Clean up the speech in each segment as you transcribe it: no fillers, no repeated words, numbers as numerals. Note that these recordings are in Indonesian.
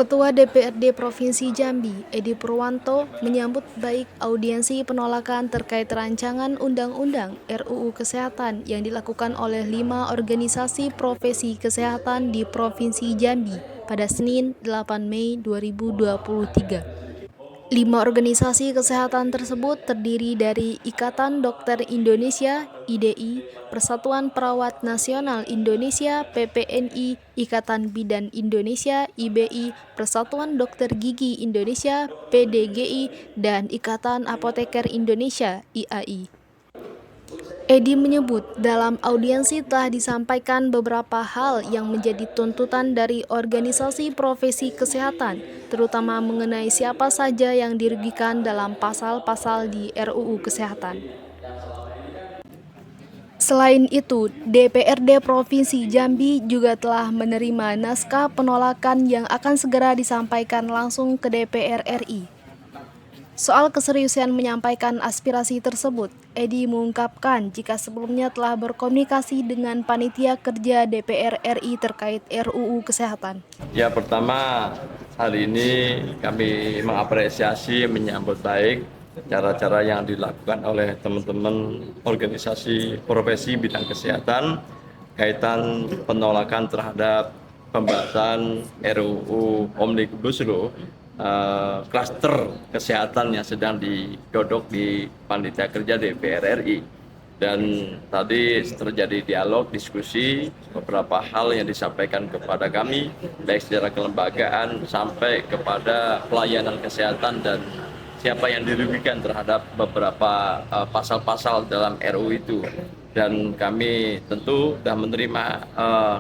Ketua DPRD Provinsi Jambi, Edi Purwanto, menyambut baik audiensi penolakan terkait rancangan Undang-Undang RUU Kesehatan yang dilakukan oleh 5 organisasi profesi kesehatan di Provinsi Jambi pada Senin 8 Mei 2023. 5 organisasi kesehatan tersebut terdiri dari Ikatan Dokter Indonesia (IDI), Persatuan Perawat Nasional Indonesia (PPNI), Ikatan Bidan Indonesia (IBI), Persatuan Dokter Gigi Indonesia (PDGI), dan Ikatan Apoteker Indonesia (IAI). Edi menyebut dalam audiensi telah disampaikan beberapa hal yang menjadi tuntutan dari organisasi profesi kesehatan, terutama mengenai siapa saja yang dirugikan dalam pasal-pasal di RUU Kesehatan. Selain itu, DPRD Provinsi Jambi juga telah menerima naskah penolakan yang akan segera disampaikan langsung ke DPR RI. Soal keseriusan menyampaikan aspirasi tersebut, Edi mengungkapkan jika sebelumnya telah berkomunikasi dengan panitia kerja DPR RI terkait RUU Kesehatan. Ya, pertama hari ini kami mengapresiasi, menyambut baik cara-cara yang dilakukan oleh teman-teman organisasi profesi bidang kesehatan kaitan penolakan terhadap pembahasan RUU Omnibus Law klaster kesehatan yang sedang digodok di panitia kerja DPR RI. Dan tadi terjadi dialog, diskusi, beberapa hal yang disampaikan kepada kami, baik secara kelembagaan sampai kepada pelayanan kesehatan dan siapa yang dirugikan terhadap beberapa pasal-pasal dalam RUU itu. Dan kami tentu sudah menerima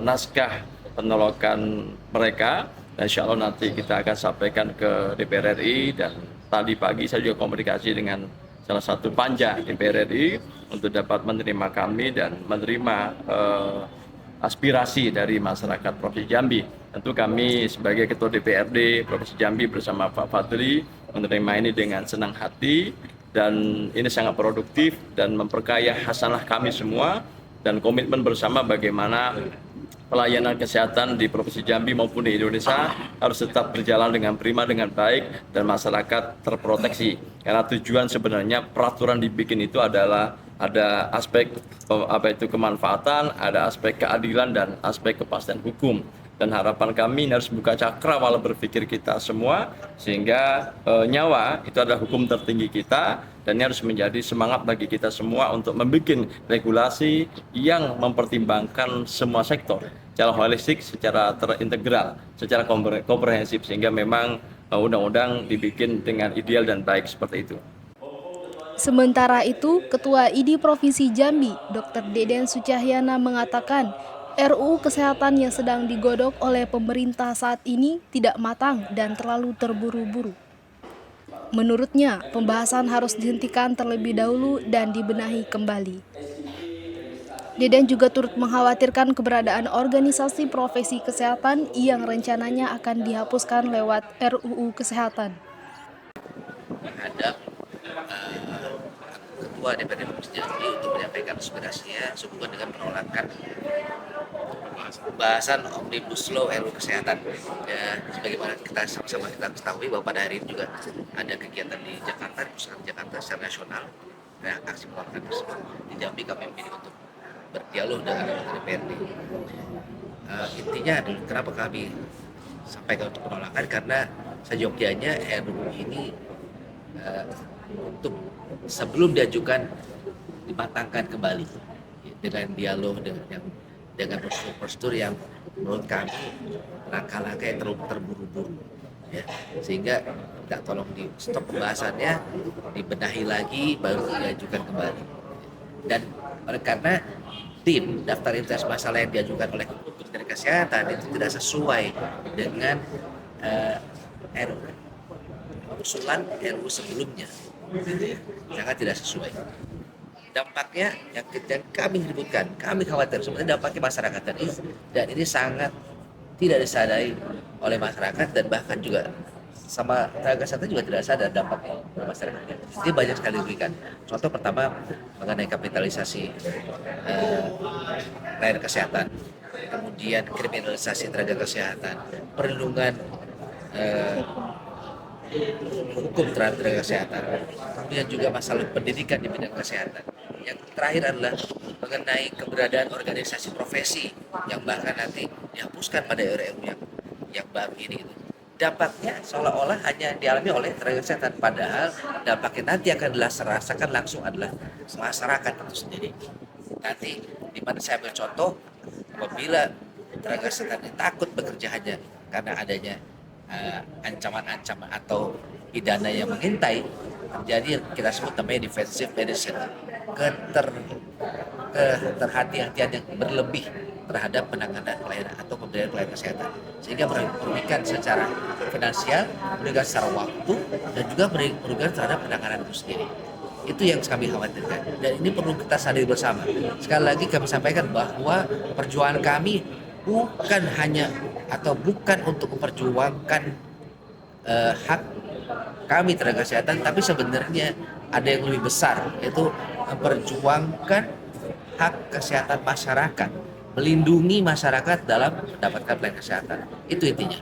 naskah penolakan mereka. Dan insya Allah nanti kita akan sampaikan ke DPR RI, dan tadi pagi saya juga komunikasi dengan salah satu panja DPR RI untuk dapat menerima kami dan menerima aspirasi dari masyarakat Provinsi Jambi. Tentu kami sebagai Ketua DPRD Provinsi Jambi bersama Pak Fadli menerima ini dengan senang hati, dan ini sangat produktif dan memperkaya hasanah kami semua, dan komitmen bersama bagaimana pelayanan kesehatan di Provinsi Jambi maupun di Indonesia harus tetap berjalan dengan prima, dengan baik, dan masyarakat terproteksi. Karena tujuan sebenarnya peraturan dibikin itu adalah ada aspek kemanfaatan, ada aspek keadilan, dan aspek kepastian hukum. Dan harapan kami ini harus buka cakrawala berpikir kita semua, sehingga nyawa itu adalah hukum tertinggi kita, dan ini harus menjadi semangat bagi kita semua untuk membuat regulasi yang mempertimbangkan semua sektor secara holistik, secara terintegral, secara komprehensif, sehingga memang undang-undang dibikin dengan ideal dan baik seperti itu. Sementara itu, Ketua IDI Provinsi Jambi, Dr. Deden Sucahyana mengatakan, RUU Kesehatan yang sedang digodok oleh pemerintah saat ini tidak matang dan terlalu terburu-buru. Menurutnya, pembahasan harus dihentikan terlebih dahulu dan dibenahi kembali. Deden juga turut mengkhawatirkan keberadaan organisasi profesi kesehatan yang rencananya akan dihapuskan lewat RUU Kesehatan. Terhadap Ketua DPRD Provinsi Jambi untuk menyampaikan aspirasinya sehubungan dengan penolakan pembahasan Omnibus Law RUU Kesehatan. Ya, sebagaimana kita sama-sama kita ketahui bahwa pada hari ini juga ada kegiatan di Jakarta, di pusat Jakarta secara nasional, dan aksi penolakan tersebut. Di Jambi kami memilih untuk berdialog dengan anggota DPRD. Intinya adalah kenapa kami sampaikan untuk penolakan, karena seyogyanya RUU ini untuk sebelum diajukan dimatangkan kembali dengan dialog dengan prosedur yang menurut kami langkah-langkah yang terlalu terburu-buru, ya, sehingga tidak, tolong di stop pembahasannya, dibenahi lagi baru diajukan kembali. Dan oleh karena tim daftar inventaris masalah yang diajukan oleh Kementerian Kesehatan itu tidak sesuai dengan usulan RUU sebelumnya, sangat tidak sesuai. Dampaknya yang kami ributkan, kami khawatir sebenarnya dampaknya masyarakat, dan ini sangat tidak disadari oleh masyarakat, dan bahkan juga sama tenaga kesehatan juga tidak sadar dampaknya oleh masyarakat. Jadi banyak sekali rugikan. Contoh pertama mengenai kapitalisasi layanan kesehatan, kemudian kriminalisasi tenaga kesehatan, perlindungan eh, hukum terhadap tenaga kesehatan, kemudian juga masalah pendidikan di bidang kesehatan. Yang terakhir adalah mengenai keberadaan organisasi profesi yang bahkan nanti dihapuskan pada RUU yang baru ini. Gitu. Dampaknya seolah-olah hanya dialami oleh tenaga kesehatan, padahal dampaknya nanti akan dirasakan langsung adalah masyarakat itu sendiri. Nanti di mana saya ambil contoh, apabila tenaga kesehatan takut bekerja hanya karena adanya ancaman-ancaman atau pidana yang mengintai, terjadi yang kita sebut namanya defensive medicine, keterhati-hatian yang berlebih terhadap penanganan pelayanan atau pemberian pelayanan kesehatan, sehingga merugikan secara finansial, merugikan secara waktu, dan juga merugikan terhadap penanganan itu sendiri. Itu yang kami khawatirkan, dan ini perlu kita sadari bersama. Sekali lagi kami sampaikan bahwa perjuangan kami bukan hanya atau bukan untuk memperjuangkan hak kami tenaga kesehatan, tapi sebenarnya ada yang lebih besar, yaitu memperjuangkan hak kesehatan masyarakat, melindungi masyarakat dalam mendapatkan pelayanan kesehatan. Itu intinya.